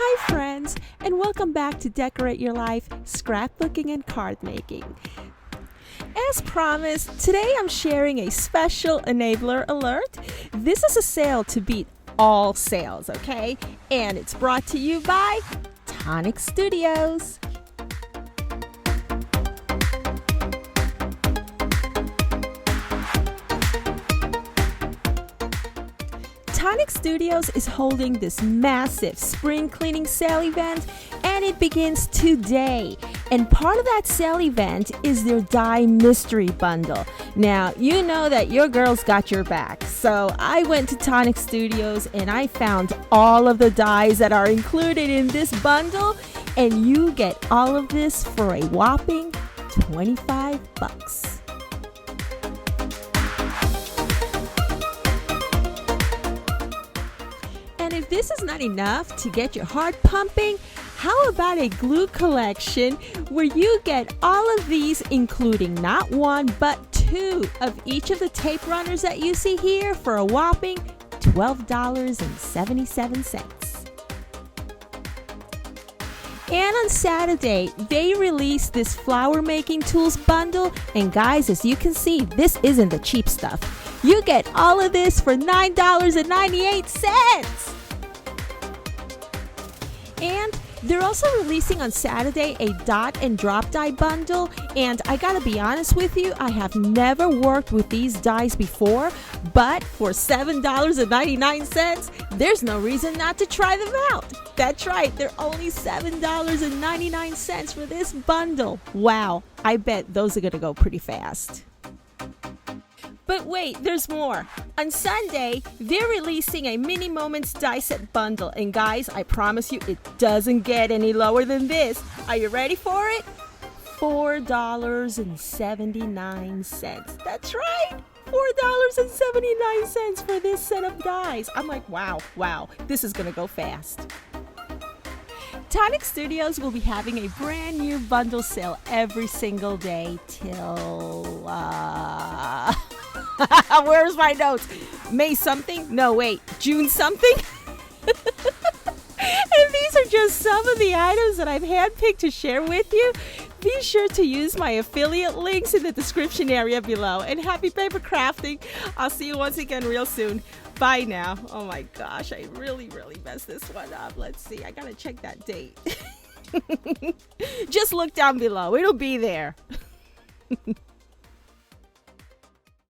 Hi friends, and welcome back to Decorate Your Life, Scrapbooking and Card Making. As promised, today I'm sharing a special enabler alert. This is a sale to beat all sales, okay? And it's brought to you by Tonic Studios. Tonic Studios is holding this massive spring cleaning sale event, and it begins today. And part of that sale event is their die mystery bundle. Now, you know that your girl's got your back. So I went to Tonic Studios and I found all of the dies that are included in this bundle, and you get all of this for a whopping $25. And if this is not enough to get your heart pumping, how about a glue collection where you get all of these, including not one but two of each of the tape runners that you see here for a whopping $12.77. And on Saturday, they released this flower making tools bundle. And guys, as you can see, this isn't the cheap stuff. You get all of this for $9.98. And they're also releasing on Saturday a dot and drop die bundle. And I gotta be honest with you, I have never worked with these dies before, but for $7.99, there's no reason not to try them out. That's right, they're only $7.99 for this bundle. Wow, I bet those are gonna go pretty fast. But wait, there's more. On Sunday, they're releasing a Mini Moments die set bundle. And guys, I promise you, it doesn't get any lower than this. Are you ready for it? $4.79. That's right, $4.79 for this set of dies. I'm like, wow, this is gonna go fast. Tonic Studios will be having a brand new bundle sale every single day till, where's my notes? May something? No, wait, June something? And these are just some of the items that I've handpicked to share with you. Be sure to use my affiliate links in the description area below. And happy paper crafting. I'll see you once again real soon. Bye now. Oh my gosh, I really messed this one up. Let's see, I gotta check that date. Just look down below, it'll be there.